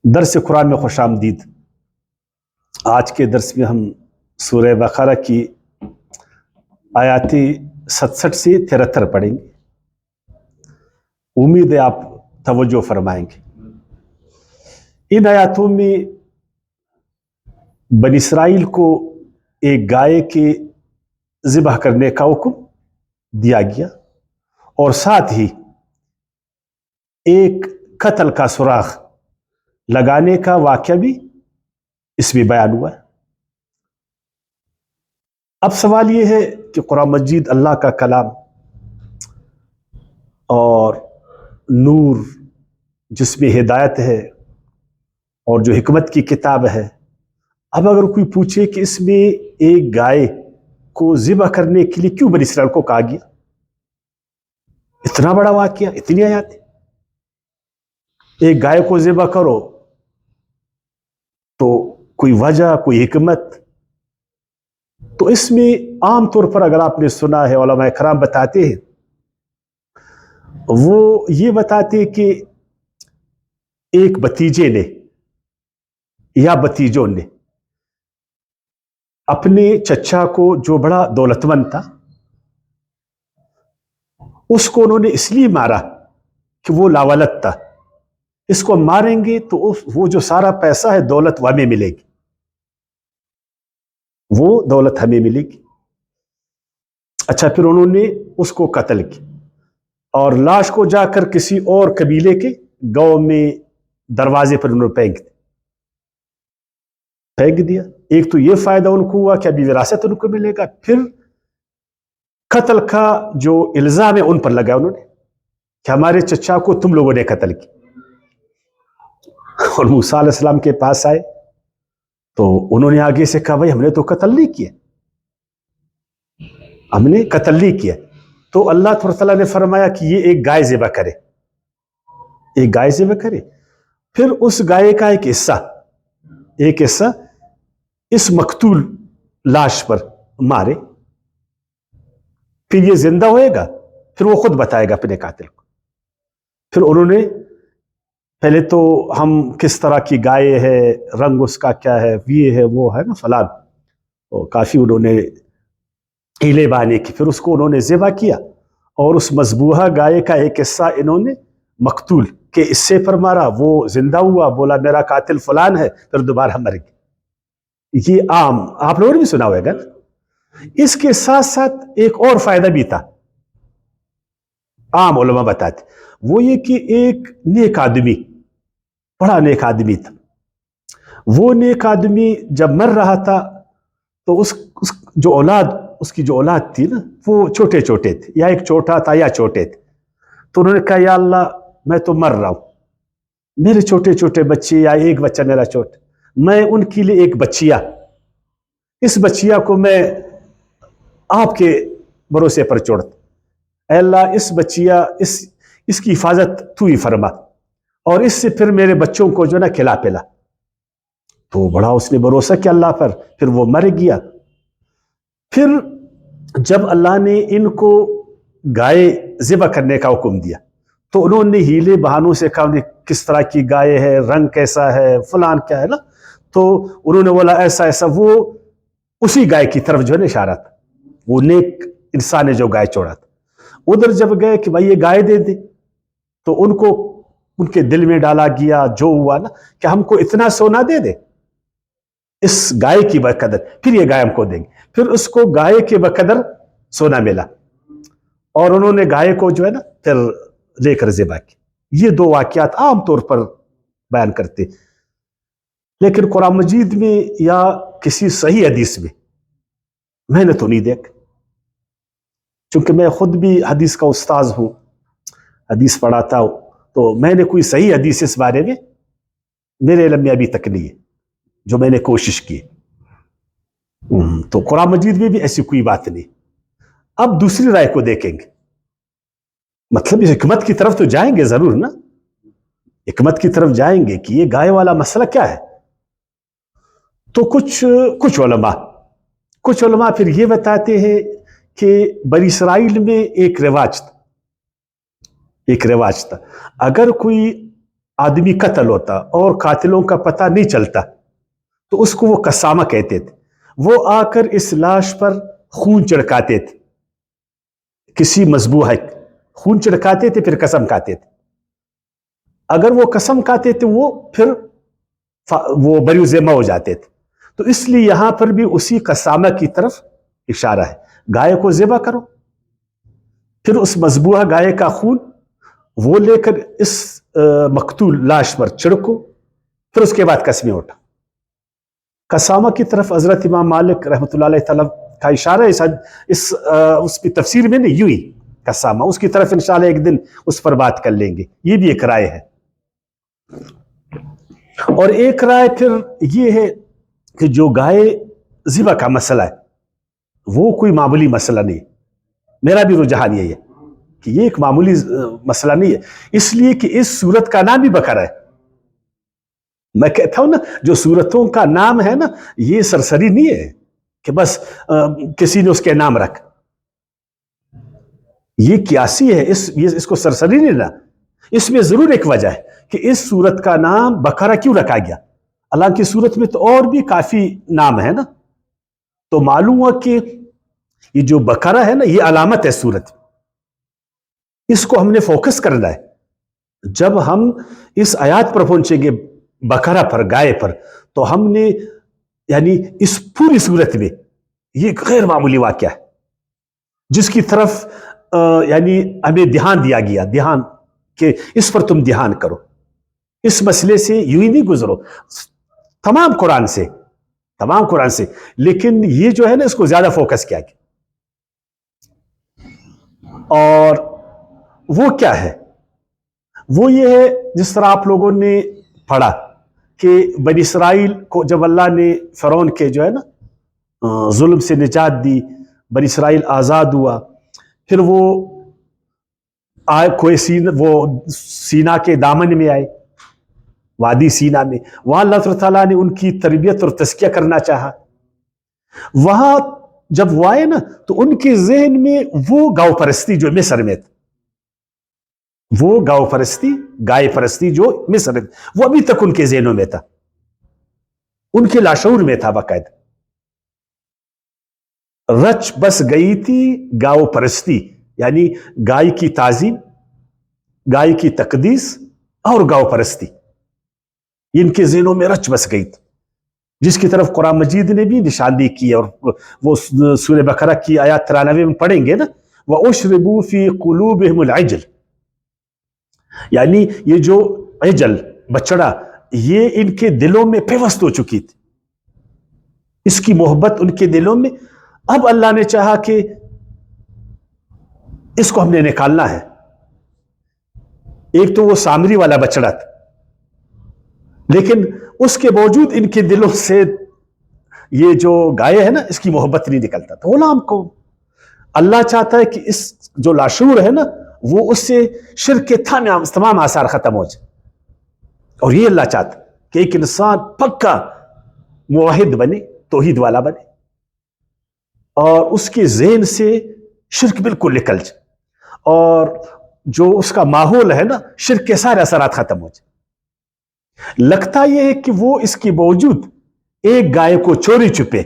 درس قرآن میں خوش آمدید۔ آج کے درس میں ہم سورہ بقرہ کی آیات 67 سے 73 پڑھیں گے۔ امید ہے آپ توجہ فرمائیں گے۔ ان آیاتوں میں بنی اسرائیل کو ایک گائے کے ذبح کرنے کا حکم دیا گیا اور ساتھ ہی ایک قتل کا سراغ لگانے کا واقعہ بھی اس میں بیان ہوا ہے۔ اب سوال یہ ہے کہ قرآن مجید اللہ کا کلام اور نور جس میں ہدایت ہے اور جو حکمت کی کتاب ہے، اب اگر کوئی پوچھے کہ اس میں ایک گائے کو ذبح کرنے کے لیے کیوں بنی اسرائیل کو کہا گیا، اتنا بڑا واقعہ، اتنی آیات، ایک گائے کو ذبح کرو تو کوئی وجہ، کوئی حکمت؟ تو اس میں عام طور پر اگر آپ نے سنا ہے، علماء کرام بتاتے ہیں، وہ یہ بتاتے کہ ایک بھتیجے نے یا بھتیجوں نے اپنے چچا کو، جو بڑا دولت مند تھا، اس کو انہوں نے اس لیے مارا کہ وہ لاولد تھا، اس کو ماریں گے تو وہ جو سارا پیسہ ہے، دولت وہ ہمیں ملے گی، وہ دولت ہمیں ملے گی۔ اچھا، پھر انہوں نے اس کو قتل کیا اور لاش کو جا کر کسی اور قبیلے کے گاؤں میں دروازے پر انہوں نے پھینک دیا۔ ایک تو یہ فائدہ ان کو ہوا کہ ابھی وراثت ان کو ملے گا، پھر قتل کا جو الزام ہے ان پر لگا انہوں نے کہ ہمارے چچا کو تم لوگوں نے قتل کیا۔ اور موسیٰ علیہ السلام کے پاس آئے تو انہوں نے آگے سے کہا، بھائی ہم نے تو قتل نہیں کیا، ہم نے قتل نہیں کیا۔ تو اللہ تعالیٰ نے فرمایا کہ یہ ایک گائے ذبح کرے، ایک گائے ذبح کرے، پھر اس گائے کا ایک حصہ اس مقتول لاش پر مارے، پھر یہ زندہ ہوئے گا، پھر وہ خود بتائے گا اپنے قاتل کو۔ پھر انہوں نے پہلے تو ہم کس طرح کی گائے ہے، رنگ اس کا کیا ہے، یہ ہے وہ ہے نا فلان، کافی انہوں نے ہیلے بانے کی، پھر اس کو انہوں نے ذبح کیا اور اس مذبوحہ گائے کا ایک حصہ انہوں نے مقتول کے حصے پر مارا، وہ زندہ ہوا، بولا میرا قاتل فلان ہے، پھر دوبارہ مر گیا۔ یہ عام آپ لوگوں نے بھی سنا ہوئے گا۔ اس کے ساتھ ساتھ ایک اور فائدہ بھی تھا، عام علماء بتاتے، وہ یہ کہ ایک نیک آدمی، بڑا نیک آدمی تھا، وہ نیک آدمی جب مر رہا تھا تو اس کی جو اولاد تھی نا، وہ چھوٹے چھوٹے تھے، یا ایک چھوٹا تھا یا چھوٹے تھے، تو انہوں نے کہا یا اللہ میں تو مر رہا ہوں، میرے چھوٹے چھوٹے بچے یا ایک بچہ میرا چھوٹا، میں ان کے لیے ایک بچیا، اس بچیا کو میں آپ کے بھروسے پر چھوڑتا، اے اللہ اس بچیا اس کی حفاظت تو ہی فرما، اور اس سے پھر میرے بچوں کو جو نا کھلا پلا۔ تو بڑا اس نے بھروسہ کیا اللہ پر، پھر وہ مر گیا۔ پھر جب اللہ نے ان کو گائے ذبح کرنے کا حکم دیا تو انہوں نے ہیلے بہانوں سے کہا کس طرح کی گائے ہے، رنگ کیسا ہے، فلان کیا ہے نا، تو انہوں نے بولا ایسا ایسا، وہ اسی گائے کی طرف جو ہے نا اشارہ تھا، وہ نیک انسان نے جو گائے چھوڑا تھا۔ ادھر جب گئے کہ بھائی یہ گائے دے دے، تو ان کے دل میں ڈالا گیا جو ہوا نا کہ ہم کو اتنا سونا دے دے اس گائے کی بقدر، پھر یہ گائے ہم کو دیں گے۔ پھر اس کو گائے کے بقدر سونا ملا اور انہوں نے گائے کو جو ہے نا پھر لے کر ذبح کی۔ یہ دو واقعات عام طور پر بیان کرتے، لیکن قرآن مجید میں یا کسی صحیح حدیث میں نے تو نہیں دیکھ، چونکہ میں خود بھی حدیث کا استاذ ہوں، حدیث پڑھاتا ہوں، تو میں نے کوئی صحیح حدیث اس بارے میں میرے علم میں ابھی تک نہیں ہے جو میں نے کوشش کی۔ تو قرآن مجید میں بھی ایسی کوئی بات نہیں۔ اب دوسری رائے کو دیکھیں گے، مطلب اس حکمت کی طرف تو جائیں گے ضرور نا، حکمت کی طرف جائیں گے کہ یہ گائے والا مسئلہ کیا ہے۔ تو کچھ علماء پھر یہ بتاتے ہیں کہ بنی اسرائیل میں ایک رواج تھا، اگر کوئی آدمی قتل ہوتا اور قاتلوں کا پتہ نہیں چلتا تو اس کو وہ قسامہ کہتے تھے. وہ آ کر اس لاش پر خون چڑکاتے تھے, کسی مذبوحہ خون چڑکاتے تھے, پھر قسم کھاتے تھے. اگر وہ قسم کھاتے تھے وہ پھر وہ بری ذمہ ہو جاتے تھے. تو اس لیے یہاں پر بھی اسی قسامہ کی طرف اشارہ ہے. گائے کو ذبح کرو, پھر اس مذبوحہ گائے کا خون وہ لے کر اس مقتول لاش پر چھڑکو, پھر اس کے بعد قسمیں اٹھا. قسامہ کی طرف حضرت امام مالک رحمۃ اللہ علیہ تعالی کا اشارہ ہے. اس کی تفسیر میں نہیں, یوں ہی قسامہ, اس کی طرف انشاءاللہ ایک دن اس پر بات کر لیں گے. یہ بھی ایک رائے ہے. اور ایک رائے پھر یہ ہے کہ جو گائے ذبح کا مسئلہ ہے وہ کوئی معمولی مسئلہ نہیں. میرا بھی رجحان یہی ہے کہ یہ ایک معمولی مسئلہ نہیں ہے, اس لیے کہ اس سورت کا نام بھی بقرہ ہے. میں کہتا ہوں نا, جو سورتوں کا نام ہے نا, یہ سرسری نہیں ہے کہ بس کسی نے اس کے نام رکھ. یہ قیاسی ہے, اس کو سرسری نہیں نا. اس میں ضرور ایک وجہ ہے کہ اس سورت کا نام بقرہ کیوں رکھا گیا. اللہ کی سورت میں تو اور بھی کافی نام ہے نا. تو معلوم ہوا کہ یہ جو بقرہ ہے نا, یہ علامت ہے سورت. اس کو ہم نے فوکس کرنا ہے. جب ہم اس آیات پر پہنچیں گے, بقرہ پر, گائے پر, تو ہم نے یعنی اس پوری صورت میں یہ غیر معمولی واقعہ ہے جس کی طرف یعنی ہمیں دھیان دیا گیا, دھیان کہ اس پر تم دھیان کرو. اس مسئلے سے یوں ہی نہیں گزرو تمام قرآن سے, لیکن یہ جو ہے نا اس کو زیادہ فوکس کیا گیا. اور وہ کیا ہے, وہ یہ ہے جس طرح آپ لوگوں نے پڑھا کہ بنی اسرائیل کو جب اللہ نے فرعون کے جو ہے نا ظلم سے نجات دی, بنی اسرائیل آزاد ہوا, پھر وہ سینا کے دامن میں آئے, وادی سینا میں. وہاں اللہ تعالیٰ نے ان کی تربیت اور تزکیہ کرنا چاہا. وہاں جب وہ آئے نا تو ان کے ذہن میں وہ گاؤ پرستی جو مصر میں تھا, وہ گاؤ پرستی, گائے پرستی جو مصر میں تھا, وہ ابھی تک ان کے ذہنوں میں تھا, ان کے لاشعور میں تھا باقاعدہ. رچ بس گئی تھی گاؤ پرستی, یعنی گائے کی تعظیم, گائے کی تقدیس اور گاؤ پرستی, ان کے ذہنوں میں رچ بس گئی تھی, جس کی طرف قرآن مجید نے بھی نشاندہی کی. اور وہ سورہ بقرہ کی آیات 93 میں پڑھیں گے نا, وَأُشْرِبُوا فِي قُلُوبِهِمُ الْعِجْلَ, یعنی یہ جو عجل, بچڑا, یہ ان کے دلوں میں پیوست ہو چکی تھی, اس کی محبت ان کے دلوں میں. اب اللہ نے چاہا کہ اس کو ہم نے نکالنا ہے. ایک تو وہ سامری والا بچڑا تھا, لیکن اس کے باوجود ان کے دلوں سے یہ جو گائے ہے نا اس کی محبت نہیں نکلتا تھا. غلام کو اللہ چاہتا ہے کہ اس جو لاشعور ہے نا وہ اس سے شرک کے تمام آثار ختم ہو جائے. اور یہ اللہ چاہتا کہ ایک انسان پکا موحد بنے, توحید والا بنے, اور اس کے ذہن سے شرک بالکل نکل جائے, اور جو اس کا ماحول ہے نا شرک کے سارے اثرات ختم ہو جائے. لگتا یہ ہے کہ وہ اس کے باوجود ایک گائے کو چوری چھپے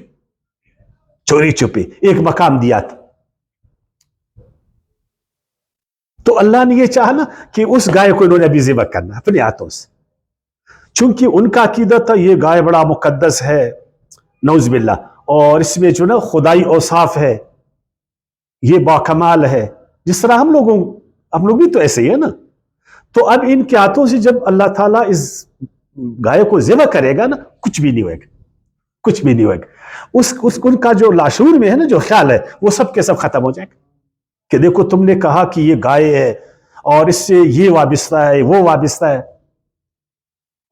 ایک مقام دیا تھا. تو اللہ نے یہ چاہا نا کہ اس گائے کو انہوں نے ابھی ذبح کرنا اپنے ہاتھوں سے, چونکہ ان کا عقیدہ تھا یہ گائے بڑا مقدس ہے, نعوذ باللہ, اور اس میں جو نا خدائی اوصاف ہے, یہ باکمال ہے. جس طرح ہم لوگ بھی تو ایسے ہی ہے نا. تو اب ان کے ہاتھوں سے جب اللہ تعالیٰ اس گائے کو ذبح کرے گا نا, کچھ بھی نہیں ہوئے گا. ان کا جو لاشعور میں ہے نا جو خیال ہے وہ سب کے سب ختم ہو جائے گا کہ دیکھو تم نے کہا کہ یہ گائے ہے اور اس سے یہ وابستہ ہے, وہ وابستہ ہے.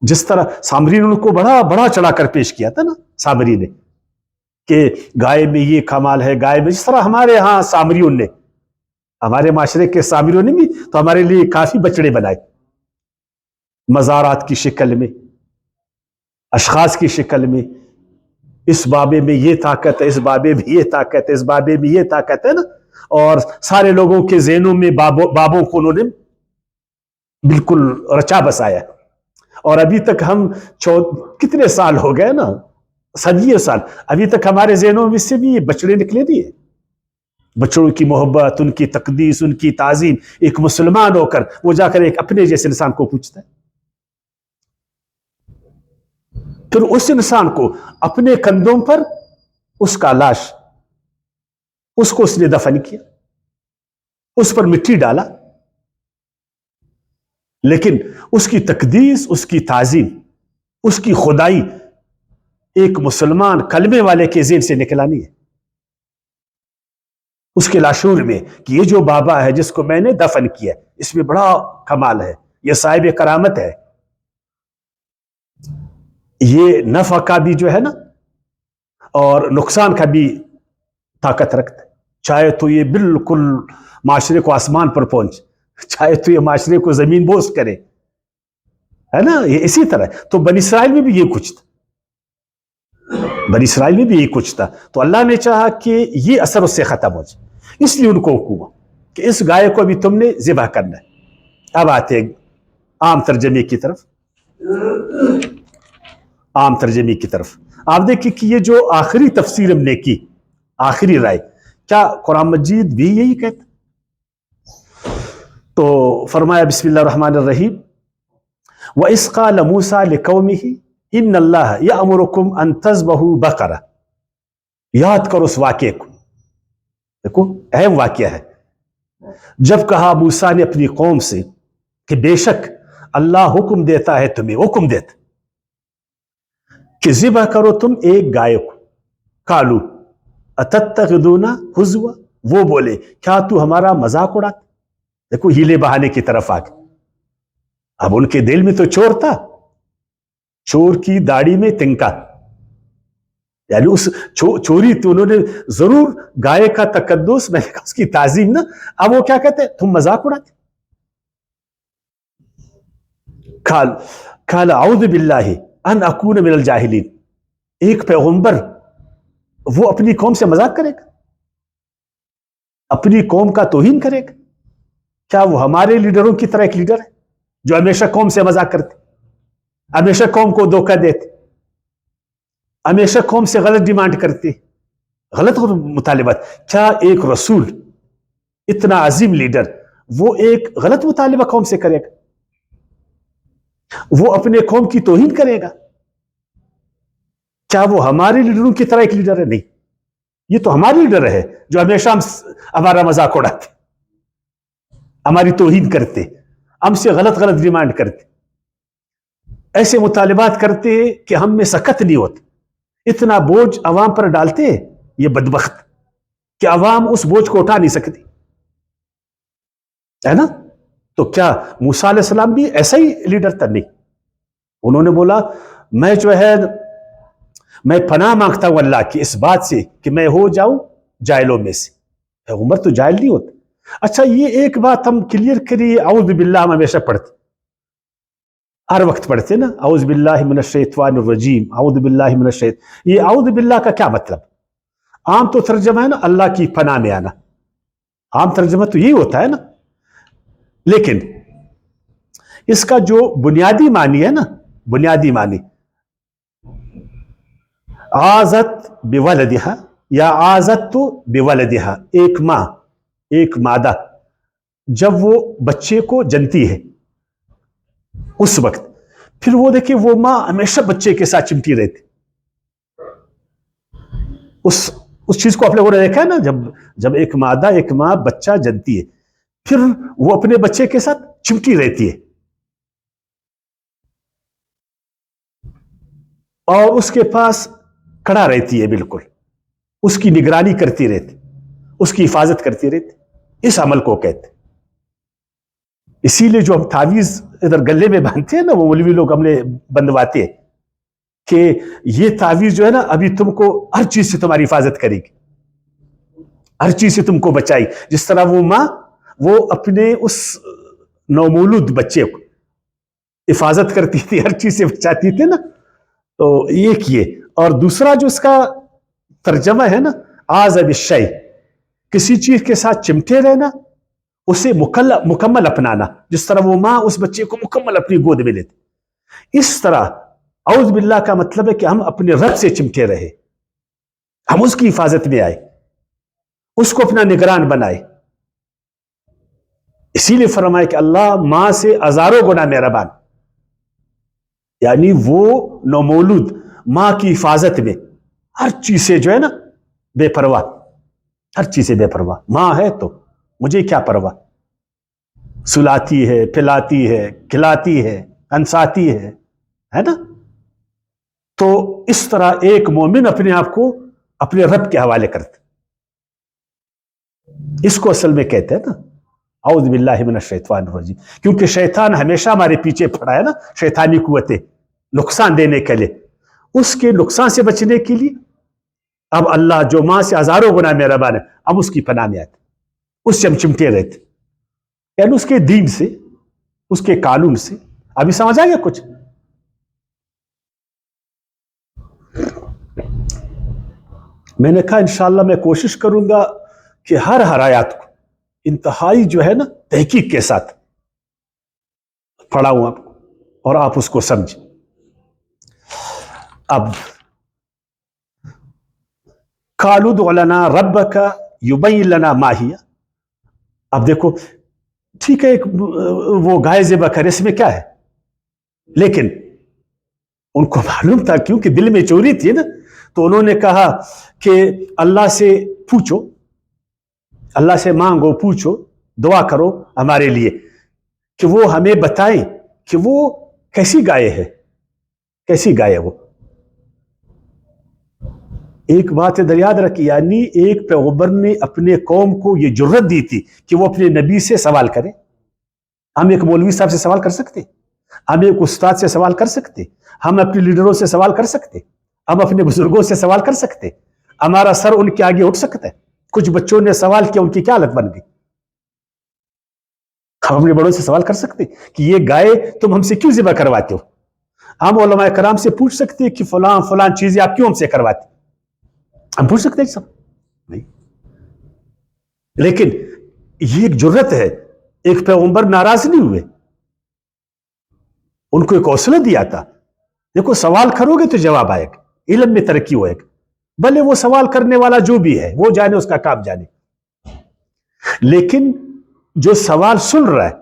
جس طرح سامری نے ان کو بڑا چڑھا کر پیش کیا تھا نا, سامری نے, کہ گائے میں یہ کمال ہے, گائے میں, جس طرح ہمارے ہاں سامریوں نے, ہمارے معاشرے کے سامریوں نے بھی تو ہمارے لیے کافی بچڑے بنائے, مزارات کی شکل میں, اشخاص کی شکل میں. اس بابے میں یہ طاقت ہے, اس بابے میں یہ طاقت ہے, اس بابے میں یہ طاقت ہے نا. اور سارے لوگوں کے ذہنوں میں بابوں کو انہوں نے بالکل رچا بسایا. اور ابھی تک ہم کتنے سال ہو گئے نا، صدیوں سال، ابھی تک ہمارے ذہنوں میں سے بھی یہ بچڑے نکلے نہیں ہیں. بچڑوں کی محبت، ان کی تقدیس، ان کی تعظیم. ایک مسلمان ہو کر وہ جا کر ایک اپنے جیسے انسان کو پوچھتا ہے. پھر اس انسان کو اپنے کندھوں پر اس کا لاش، اس کو اس نے دفن کیا، اس پر مٹی ڈالا، لیکن اس کی تقدیس، اس کی تعظیم، اس کی خدائی ایک مسلمان کلمے والے کے ذہن سے نکلا نہیں ہے، اس کے لاشعور میں کہ یہ جو بابا ہے جس کو میں نے دفن کیا، اس میں بڑا کمال ہے، یہ صاحب کرامت ہے، یہ نفع کا بھی جو ہے نا اور نقصان کا بھی طاقت رکھتا ہے. چاہے تو یہ بالکل معاشرے کو آسمان پر پہنچ، چاہے تو یہ معاشرے کو زمین بوس کرے، ہے نا. یہ اسی طرح تو بنی اسرائیل میں بھی یہ کچھ تھا، بنی اسرائیل میں بھی یہ کچھ تھا. تو اللہ نے چاہا کہ یہ اثر اس سے ختم ہو جائے، اس لیے ان کو حکم ہوا کہ اس گائے کو ابھی تم نے ذبح کرنا ہے. اب آتے ہیں عام ترجمے کی طرف. عام ترجمے کی طرف آپ دیکھیں کہ یہ جو آخری تفسیر ہم نے کی، آخری رائے، کیا قرآن مجید بھی یہی کہتا؟ تو فرمایا بسم اللہ الرحمن الرحیم وَإِذْ قَالَ مُوسَىٰ لِقَوْمِهِ إِنَّ اللَّهَ يَأْمُرُكُمْ أَن تَذْبَحُوا بَقَرَةً. یاد کرو اس واقعے کو، دیکھو اہم واقعہ ہے. جب کہا موسیٰ نے اپنی قوم سے کہ بے شک اللہ حکم دیتا ہے، تمہیں حکم دیتا کہ ذبح کرو تم ایک گائے کو. قالوا اتتخذونا ہزوا، وہ بولے کیا تو ہمارا مذاق اڑاتا. دیکھو ہیلے بہانے کی طرف آ گئے. اب ان کے دل میں تو چور تھا، چور کی داڑھی میں تنکا، یعنی اس چوری تو انہوں نے ضرور، گائے کا تقدس، میں نے کہا اس کی تعظیم نا. اب وہ کیا کہتے ہیں، تم مذاق اڑاتے. قال اعوذ باللہ ان اکون من الجاہلین. ایک پیغمبر وہ اپنی قوم سے مذاق کرے گا، اپنی قوم کا توہین کرے گا؟ کیا وہ ہمارے لیڈروں کی طرح ایک لیڈر ہے جو ہمیشہ قوم سے مذاق کرتے، ہمیشہ قوم کو دھوکہ دیتے، ہمیشہ قوم سے غلط ڈیمانڈ کرتے، غلط مطالبات؟ کیا ایک رسول، اتنا عظیم لیڈر، وہ ایک غلط مطالبہ قوم سے کرے گا؟ وہ اپنے قوم کی توہین کرے گا؟ کیا وہ ہمارے لیڈروں کی طرح ایک لیڈر ہے؟ نہیں، یہ تو ہمارے لیڈر ہے جو ہمیشہ ہمارا مذاق اڑاتے، ہماری توہین کرتے، ہم سے غلط غلط ڈیمانڈ کرتے، ایسے مطالبات کرتے کہ ہم میں سکت نہیں ہوتے. اتنا بوجھ عوام پر ڈالتے یہ بدبخت کہ عوام اس بوجھ کو اٹھا نہیں سکتی، ہے نا. تو کیا موسیٰ علیہ السلام بھی ایسا ہی لیڈر تھا؟ نہیں. انہوں نے بولا میں جو ہے میں پناہ مانگتا ہوں اللہ کی اس بات سے کہ میں ہو جاؤں جاہلوں میں سے. پیغمبر تو جاہل نہیں ہوتا. اچھا یہ ایک بات ہم کلیئر کریے، اعوذ باللہ ہم ہمیشہ پڑھتے، ہر وقت پڑھتے نا، اعوذ باللہ من الشیطان الرجیم، اعوذ باللہ من الشیطان. یہ اعوذ باللہ کا کیا مطلب؟ عام تو ترجمہ ہے نا اللہ کی پناہ میں آنا، عام ترجمہ تو یہی ہوتا ہے نا. لیکن اس کا جو بنیادی معنی ہے نا، بنیادی معنی آزت بولدہا یا آزت تو بولدہا، ایک ماں، ایک مادہ جب وہ بچے کو جنتی ہے اس وقت، پھر وہ دیکھیں وہ ماں ہمیشہ بچے کے ساتھ چمٹی رہتی. اس چیز کو آپ لوگوں نے دیکھا ہے نا، جب ایک مادہ، ایک ماں بچہ جنتی ہے، پھر وہ اپنے بچے کے ساتھ چمٹی رہتی ہے اور اس کے پاس کھڑا رہتی ہے، بالکل اس کی نگرانی کرتی رہتی، اس کی حفاظت کرتی رہتی. اس عمل کو کہتے. اسی لیے جو ہم تعویذ ادھر گلے میں باندھتے ہیں نا، وہ مولوی لوگ ہم نے بندواتے ہیں کہ یہ تعویذ جو ہے نا ابھی تم کو ہر چیز سے تمہاری حفاظت کرے گی، ہر چیز سے تم کو بچائی. جس طرح وہ ماں وہ اپنے اس نومولود بچے کو حفاظت کرتی تھی، ہر چیز سے بچاتی تھی نا. تو ایک یہ، اور دوسرا جو اس کا ترجمہ ہے نا آز بالشیء، کسی چیز کے ساتھ چمٹے رہنا، اسے مکمل اپنانا. جس طرح وہ ماں اس بچے کو مکمل اپنی گود میں لیتی. اس طرح اعوذ باللہ کا مطلب ہے کہ ہم اپنے رب سے چمٹے رہے، ہم اس کی حفاظت میں آئے، اس کو اپنا نگران بنائے. اسی لیے فرمائے کہ اللہ ماں سے ہزاروں گنا مہربان، یعنی وہ نومولود ماں کی حفاظت میں ہر چیز سے جو ہے نا بے پرواہ، ہر چیز سے بے پرواہ. ماں ہے تو مجھے کیا پرواہ، سلاتی ہے، پلاتی ہے، کھلاتی ہے، ہنساتی ہے نا. تو اس طرح ایک مومن اپنے آپ کو اپنے رب کے حوالے کرتا. اس کو اصل میں کہتے ہیں نا اعوذ باللہ من الشیطان الرجیم، کیونکہ شیطان ہمیشہ ہمارے پیچھے پڑا ہے نا، شیطانی قوتیں نقصان دینے کے لیے. اس کے نقصان سے بچنے کے لیے اب اللہ جو ماں سے ہزاروں گنا مہربان ہے، ہم اس کی پناہ میں آتے، اس سے ہم چمٹے رہتے، یعنی اس کے دین سے، اس کے قانون سے. ابھی سمجھ آ گیا کچھ؟ میں نے کہا انشاءاللہ میں کوشش کروں گا کہ ہر آیات کو انتہائی جو ہے نا تحقیق کے ساتھ پڑھاؤں آپ کو اور آپ اس کو سمجھیں. اب قالوا ادع لنا ربک یبین لنا ما ہی، اب دیکھو ٹھیک ہے ایک وہ گائے ذبح کرے، اس میں کیا ہے، لیکن ان کو معلوم تھا کیونکہ دل میں چوری تھی نا، تو انہوں نے کہا کہ اللہ سے پوچھو، اللہ سے مانگو، پوچھو، دعا کرو ہمارے لیے کہ وہ ہمیں بتائیں کہ وہ کیسی گائے ہے، کیسی گائے ہے وہ. ایک بات یاد رکھی، یعنی ایک پیغمبر نے اپنے قوم کو یہ جرت دی تھی کہ وہ اپنے نبی سے سوال کرے. ہم ایک مولوی صاحب سے سوال کر سکتے، ہم ایک استاد سے سوال کر سکتے، ہم اپنے لیڈروں سے سوال کر سکتے، ہم اپنے بزرگوں سے سوال کر سکتے، ہمارا سر ان کے آگے اٹھ سکتا ہے. کچھ بچوں نے سوال کیا، ان کی کیا حالت بن گئی. ہم اپنے بڑوں سے سوال کر سکتے کہ یہ گائے تم ہم سے کیوں ذبح کرواتے ہو. ہم علماء کرام سے پوچھ سکتے کہ فلاں فلاں چیزیں آپ کیوں ہم سے کرواتے، ہم پوچھ سکتے ہیں سب نہیں. لیکن یہ ایک جرت ہے، ایک پیغمبر ناراض نہیں ہوئے، ان کو ایک حوصلہ دیا تھا. دیکھو سوال کرو گے تو جواب آئے گا، علم میں ترقی ہوئے گا، بھلے وہ سوال کرنے والا جو بھی ہے وہ جانے، اس کا کام جانے. لیکن جو سوال سن رہا ہے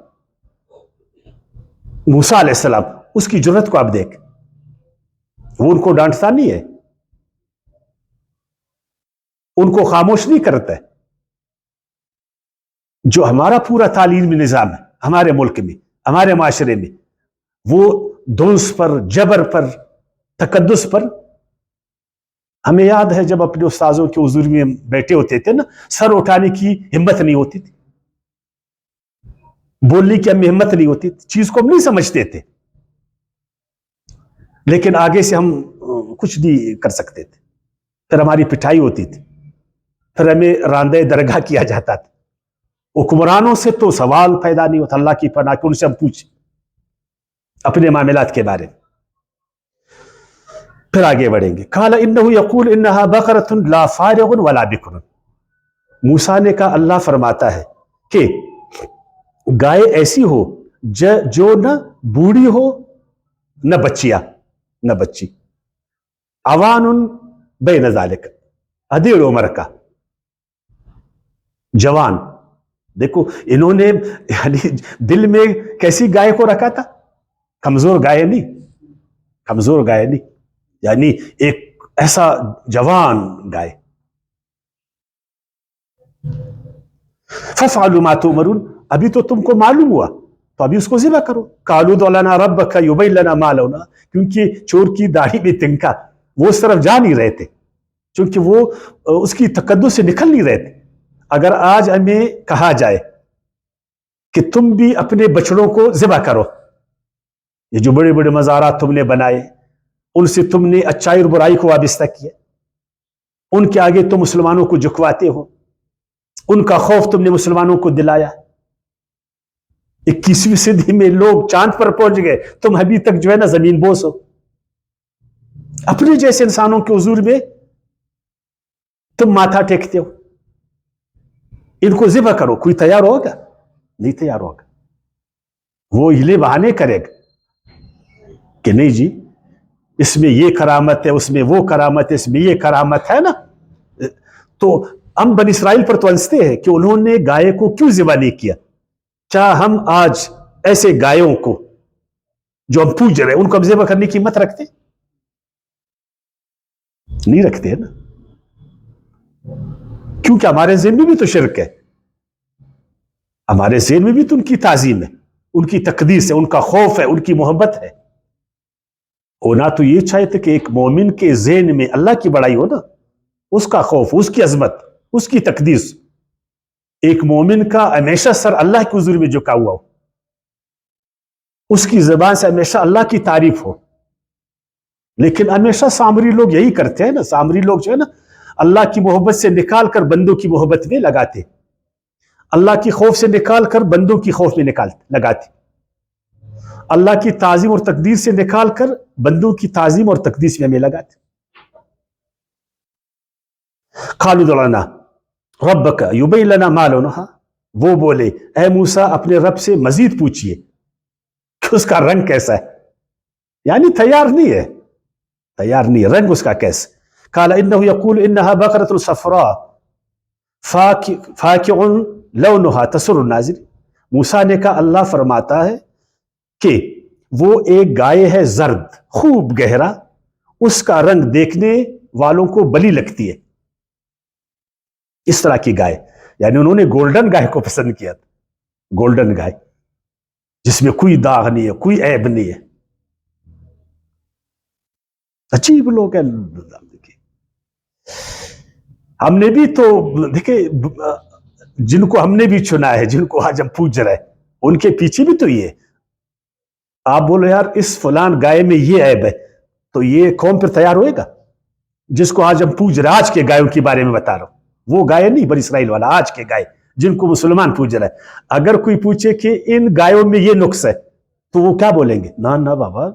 موسیٰ علیہ السلام، اس کی جرت کو آپ دیکھ، وہ ان کو ڈانٹتا نہیں ہے، ان کو خاموش نہیں کرتا ہے. جو ہمارا پورا تعلیمی نظام ہے ہمارے ملک میں، ہمارے معاشرے میں، وہ دھونس پر، جبر پر، تقدس پر. ہمیں یاد ہے جب اپنے استاذوں کے حضور میں بیٹھے ہوتے تھے نا، سر اٹھانے کی ہمت نہیں ہوتی تھی، بولنے کی ہمیں ہمت نہیں ہوتی تھی، چیز کو ہم نہیں سمجھتے تھے، لیکن آگے سے ہم کچھ نہیں کر سکتے تھے. پھر ہماری پٹائی ہوتی تھی، پھر ہمیں راندہ درگاہ کیا جاتا تھا. حکمرانوں سے تو سوال پیدا نہیں ہوتا، اللہ کی پناہ کہ ان سے ہم پوچھیں اپنے معاملات کے بارے میں. پھر آگے بڑھیں گے. قال انه يقول انها بقرة لا فارغ ولا بكر. موسیٰ نے کہا اللہ فرماتا ہے کہ گائے ایسی ہو جو نہ بوڑھی ہو نہ بچیا، نہ بچی، اوان بین ذالک، ادھیڑ عمر کا، جوان. دیکھو انہوں نے یعنی دل میں کیسی گائے کو رکھا تھا، کمزور گائے نہیں، کمزور گائے نہیں، یعنی ایک ایسا جوان گائے. فَافْعَلُوا مَا تُؤْمَرُونَ، ابھی تو تم کو معلوم ہوا تو ابھی اس کو ذبح کرو. قَالُوا ادْعُ لَنَا رَبَّكَ يُبَيِّن لَنَا مَا لَوْنُهَا، کیونکہ چور کی داڑھی میں تنکا، وہ اس طرف جا نہیں رہے تھے، چونکہ وہ اس کی تقدس سے نکل نہیں رہے تھے. اگر آج ہمیں کہا جائے کہ تم بھی اپنے بچڑوں کو ذبح کرو، یہ جو بڑے بڑے مزارات تم نے بنائے، ان سے تم نے اچائی اور برائی کو وابستہ کیا، ان کے آگے تم مسلمانوں کو جھکواتے ہو، ان کا خوف تم نے مسلمانوں کو دلایا. 21ویں صدی میں لوگ چاند پر پہنچ گئے، تم ابھی تک جو ہے نا زمین بوس ہو. اپنے جیسے انسانوں کے حضور میں تم ماتھا ٹیکتے ہو. ان کو ذبح کرو، کوئی تیار ہوگا؟ نہیں تیار ہوگا، وہ ہلے بہانے کرے گا. کہ نہیں جی اس میں یہ کرامت ہے، اس میں وہ کرامت ہے، اس میں یہ کرامت ہے نا. تو ہم بنی اسرائیل پر تو ہنستے ہیں کہ انہوں نے گائے کو کیوں ذبح نہیں کیا. کیا ہم آج ایسے گایوں کو جو ہم پوج رہے ہیں ان کو ہم ذبح کرنے کی ہمت رکھتے؟ نہیں رکھتے ہیں نا، کیونکہ ہمارے ذہن میں بھی تو شرک ہے، ہمارے ذہن میں بھی تو ان کی تعظیم ہے، ان کی تقدیس ہے، ان کا خوف ہے، ان کی محبت ہے. ہونا تو یہ چاہتے کہ ایک مومن کے ذہن میں اللہ کی بڑائی ہو نا، اس کا خوف، اس کی عظمت، اس کی تقدیس. ایک مومن کا ہمیشہ سر اللہ کے حضور میں جھکا ہوا ہو، اس کی زبان سے ہمیشہ اللہ کی تعریف ہو. لیکن ہمیشہ سامری لوگ یہی کرتے ہیں نا، سامری لوگ جو ہے نا اللہ کی محبت سے نکال کر بندوں کی محبت میں لگاتے، اللہ کی خوف سے نکال کر بندوں کی خوف میں لگاتے، اللہ کی تعظیم اور تقدیس سے نکال کر بندوں کی تعظیم اور تقدیس میں ہمیں لگاتے. قالوا ادع لنا ربک یبین لنا ما لونہا، وہ بولے اے موسیٰ اپنے رب سے مزید پوچھئے کہ اس کا رنگ کیسا ہے. یعنی تیار نہیں ہے، تیار نہیں ہے، رنگ اس کا کیسا. قال انہ یقول انہا بقرۃ صفراء فاقع لونہا تسر الناظر. موسیٰ نے کہا اللہ فرماتا ہے کہ وہ ایک گائے ہے زرد خوب گہرا، اس کا رنگ دیکھنے والوں کو بلی لگتی ہے. اس طرح کی گائے، یعنی انہوں نے گولڈن گائے کو پسند کیا تھا، گولڈن گائے جس میں کوئی داغ نہیں ہے، کوئی عیب نہیں ہے. عجیب لوگ ہیں. ہم نے بھی تو دیکھیں جن کو ہم نے بھی چنا ہے، جن کو آج ہم پوج رہے ہیں، ان کے پیچھے بھی تو یہ ہے. آپ بولو یار اس فلان گائے میں یہ عیب ہے، تو یہ قوم پر تیار ہوئے گا؟ جس کو آج ہم پوج رہے، آج کے گائےوں کے بارے میں بتا رہا ہوں، وہ گائے نہیں بنی اسرائیل والا، آج کے گائے جن کو مسلمان پوج رہے ہیں. اگر کوئی پوچھے کہ ان گایوں میں یہ نقص ہے تو وہ کیا بولیں گے؟ نہ بابا،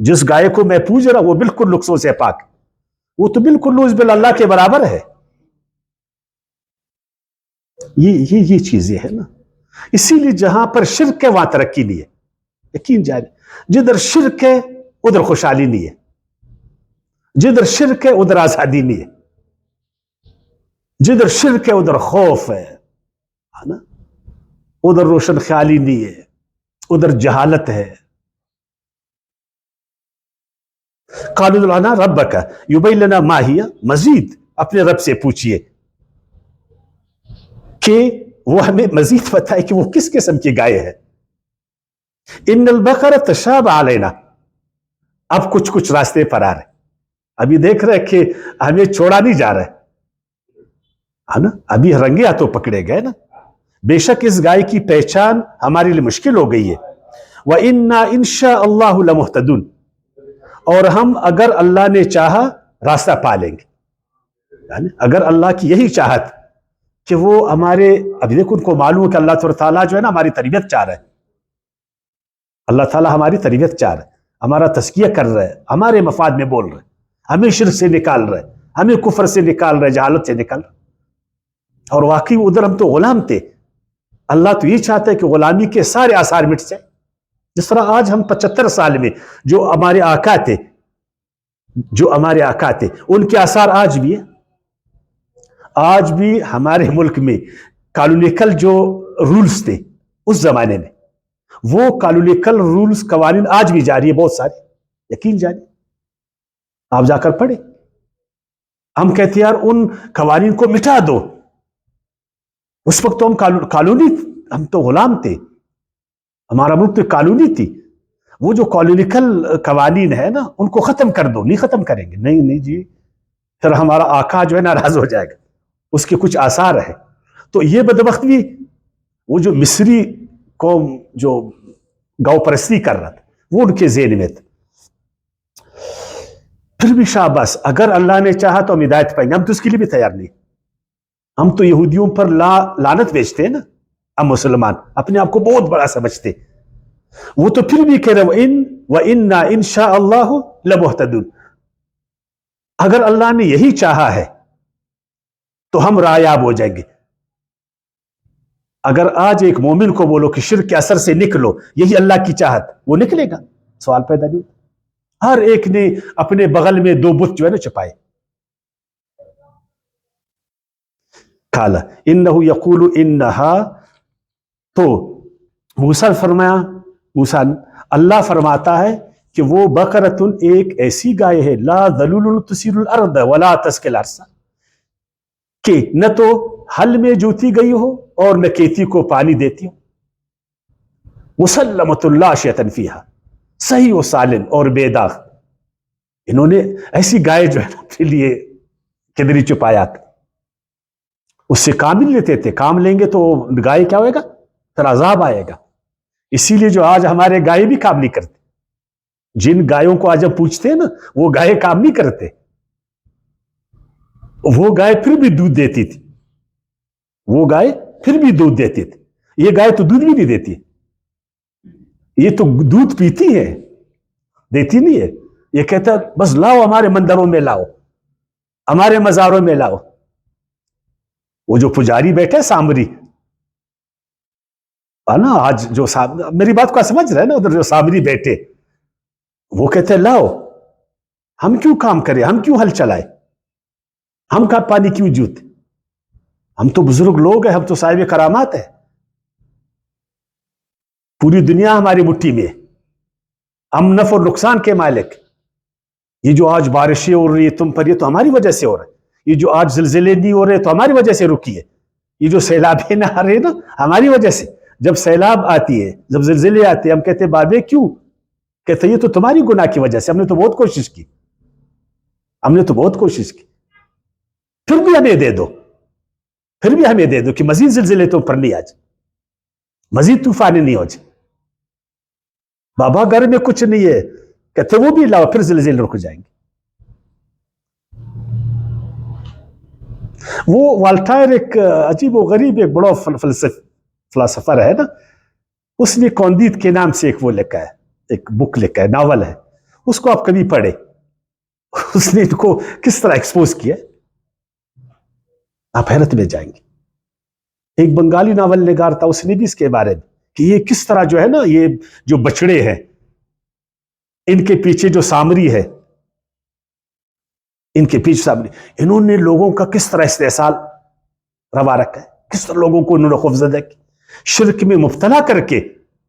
جس گائے کو میں پوج رہا وہ بالکل نقصوں سے پاک، وہ تو بالکل نوز بل اللہ کے برابر ہے. یہ چیزیں ہیں نا. اسی لیے جہاں پر شرک ہے وہاں ترقی نہیں ہے، یقین جائے. جدھر شرک ہے ادھر خوشحالی نہیں ہے، جدھر شرک ہے ادھر آزادی نہیں ہے، جدھر شرک ہے ادھر خوف ہے نا، ادھر روشن خیالی نہیں ہے، ادھر جہالت ہے. قالوا ادع لنا ربک یبین لنا ما ہی، مزید اپنے رب سے پوچھئے کہ وہ ہمیں مزید بتائے کہ وہ کس قسم کی گائے ہے. ان البقرہ تشابہ علینا، اب کچھ راستے پر آ رہے، ابھی دیکھ رہے کہ ہمیں چھوڑا نہیں جا رہا ہے نا، ابھی رنگے ہاتھوں پکڑے گئے نا. بے شک اس گائے کی پہچان ہمارے لیے مشکل ہو گئی ہے. وَإِنَّا إِن شَاءَ اللَّهُ لَمُهْتَدُونَ، اور ہم اگر اللہ نے چاہا راستہ پا لیں گے. یعنی اگر اللہ کی یہی چاہت کہ وہ ہمارے، ابھی دیکھو ان کو معلوم ہے کہ اللہ تعالیٰ جو ہے نا ہماری تربیت چاہ رہا ہے، اللہ تعالیٰ ہماری تربیت چاہ رہا ہے، ہمارا تزکیہ کر رہا ہے، ہمارے مفاد میں بول رہا ہے، ہمیں شرک سے نکال رہا ہے، ہمیں کفر سے نکال رہا ہے، جہالت سے نکال رہا ہے. اور واقعی ادھر ہم تو غلام تھے، اللہ تو یہ چاہتا ہے کہ غلامی کے سارے آثار مٹ جائیں. جس طرح آج ہم 75 سال میں جو ہمارے آقا تھے ان کے آثار آج بھی ہیں. آج بھی ہمارے ملک میں کالونیکل جو رولز تھے اس زمانے میں، وہ کالونیکل رولز قوانین آج بھی جاری ہے، بہت سارے، یقین جاری. آپ جا کر پڑھیں. ہم کہتے ہیں یار ان قوانین کو مٹا دو، اس وقت تو ہم کالونی، ہم تو غلام تھے، ہمارا ملک تو کالونی تھی. وہ جو کالونیکل قوانین ہے نا ان کو ختم کر دو. نہیں ختم کریں گے، نہیں جی، پھر ہمارا آقا جو ہے ناراض ہو جائے گا، اس کے کچھ آثار ہے. تو یہ بدبخت بھی وہ جو مصری قوم جو گاؤں پرستی کر رہا تھا وہ ان کے ذہن میں تھا. پھر بھی شاباش، اگر اللہ نے چاہا تو ہم ہدایت پائیں گے. ہم تو اس کے لیے بھی تیار نہیں. ہم تو یہودیوں پر لعنت بیچتے ہیں نا، ہم مسلمان اپنے آپ کو بہت بڑا سمجھتے. وہ تو پھر بھی کہہ رہے وَإِنَّا إِن شَاءَ اللَّهُ لَمُهْتَدُونَ، اگر اللہ نے یہی چاہا ہے تو ہم رایاب ہو جائیں گے. اگر آج ایک مومن کو بولو کہ شرک کے اثر سے نکلو، یہی اللہ کی چاہت، وہ نکلے گا. سوال پیدا نہیں ہوتا. ہر ایک نے اپنے بغل میں 2 بت جو ہے نا چھپائے. قال انه یقول انہا، تو موسیٰ فرمایا، موسیٰ اللہ فرماتا ہے کہ وہ بقرۃ ایک ایسی گائے ہے، لا ذلول تثیر الارض ولا تسقی الارض، کہ نہ تو ہل میں جوتی گئی ہو اور نہ کھیتی کو پانی دیتی ہو. مسلمۃ لا شیۃ فیہا، صحیح و سالم اور بے داغ. انہوں نے ایسی گائے جو ہے نا اپنے لیے کدھر ہی چھپایا تھا. اس سے کام نہیں لیتے تھے، کام لیں گے تو گائے کیا ہوئے گا، پھر عذاب آئے گا. اسی لیے جو آج ہمارے گائے بھی کام نہیں کرتے. جن گایوں کو آج ہم پوچھتے ہیں نا، وہ گائے کام نہیں کرتے. وہ گائے پھر بھی دودھ دیتی تھی، وہ گائے پھر بھی دودھ دیتی تھی. یہ گائے تو دودھ بھی نہیں دیتی، یہ تو دودھ پیتی ہے، دیتی نہیں ہے. یہ کہتا ہے بس لاؤ ہمارے مندروں میں لاؤ، ہمارے مزاروں میں لاؤ. وہ جو پجاری بیٹھے سامری نا، آج جو میری بات کو سمجھ رہے ہیں نا، ادھر جو سامری بیٹھے وہ کہتے ہیں لاؤ، ہم کیوں کام کریں، ہم کیوں ہل چلائیں، ہم کا پانی کیوں جوتے، ہم تو بزرگ لوگ ہیں، ہم تو صاحب کرامات ہیں، پوری دنیا ہماری مٹھی میں ہے، ہم نفع اور نقصان کے مالک. یہ جو آج بارشیں ہو رہی ہے تم پر، یہ تو ہماری وجہ سے ہو رہا ہے. یہ جو آج زلزلے نہیں ہو رہے تو ہماری وجہ سے رکی ہے. یہ جو سیلابیں نہ آ رہے نا، ہماری وجہ سے. جب سیلاب آتی ہے، جب زلزلے آتے ہیں، ہم کہتے ہیں بابے کیوں، کہتے یہ تو تمہاری گناہ کی وجہ سے، ہم نے تو بہت کوشش کی، ہم نے تو بہت کوشش کی، پھر بھی ہمیں دے دو، پھر بھی ہمیں دے دو کہ مزید زلزلے تو پر نہیں آ جائے، مزید طوفان نہیں ہو جائے. بابا گھر میں کچھ نہیں ہے، کہتے وہ بھی لاؤ، پھر زلزلے رک جائیں گے. وہ والٹائر ایک عجیب و غریب ایک بڑا فلسفر ہے نا، اس نے کوندیت کے نام سے ایک وہ لکھا ہے، ایک بک لکھا ہے، ناول ہے. اس کو آپ کبھی پڑھے، اس نے ان کو کس طرح ایکسپوز کیا، آپ حیرت میں جائیں گے. ایک بنگالی ناول نگار تھا، اس نے بھی اس کے بارے میں کہ یہ کس طرح جو ہے نا، یہ جو بچڑے ہیں، ان کے پیچھے جو سامری ہے، ان کے پیچھے سامنے انہوں نے لوگوں کا کس طرح استحصال روا رکھا ہے، کس طرح لوگوں کو انہوں نے خوفزدہ کی، شرک میں مبتلا کر کے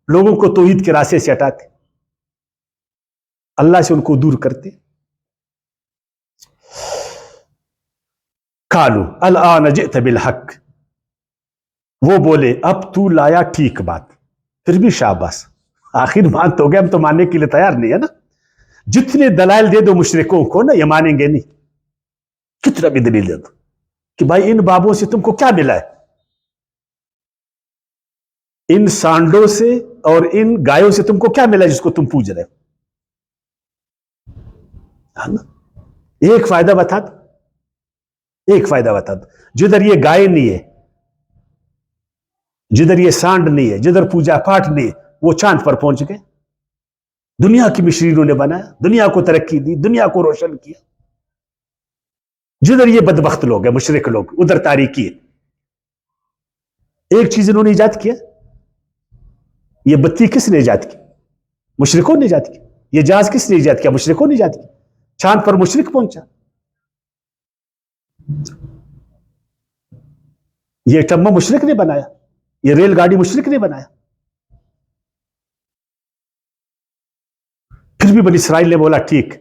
لوگوں کو توحید کے راستے سے ہٹاتے، اللہ سے ان کو دور کرتے. قالوا الآن جئت بالحق، وہ بولے اب تو لایا ٹھیک بات. پھر بھی شاباش، آخر مان تو گئے، ہم تو ماننے کے لیے تیار نہیں ہے نا. جتنے دلائل دے دو مشرکوں کو نا، یہ مانیں گے نہیں. کتنا بھی دلیل دے دو کہ بھائی ان بابوں سے تم کو کیا ملا ہے، ان سانڈوں سے اور ان گایوں سے تم کو کیا ملا جس کو تم پوج رہے ہو. ایک فائدہ بتا دو، ایک فائدہ بتا دو. جدھر یہ گائے نہیں ہے، جدھر یہ سانڈ نہیں ہے، جدھر پوجا پاٹ نہیں ہے، وہ چاند پر پہنچ گئے. دنیا کی مشینوں نے بنایا، دنیا کو ترقی دی، دنیا کو روشن کیا. جدھر یہ بدبخت لوگ ہیں، مشرک لوگ، ادھر تاریکی ہے. ایک چیز انہوں نے ایجاد کیا، یہ بتی کس نے ایجاد کی، مشرکوں نے ایجاد کی. یہ جہاز کس نے ایجاد کیا، مشرکوں نے ایجاد کی. چاند پر مشرک پہنچا. یہ ٹمبا مشرک نے بنایا، یہ ریل گاڑی مشرک نے بنایا. پھر بھی بنی اسرائیل نے بولا ٹھیک،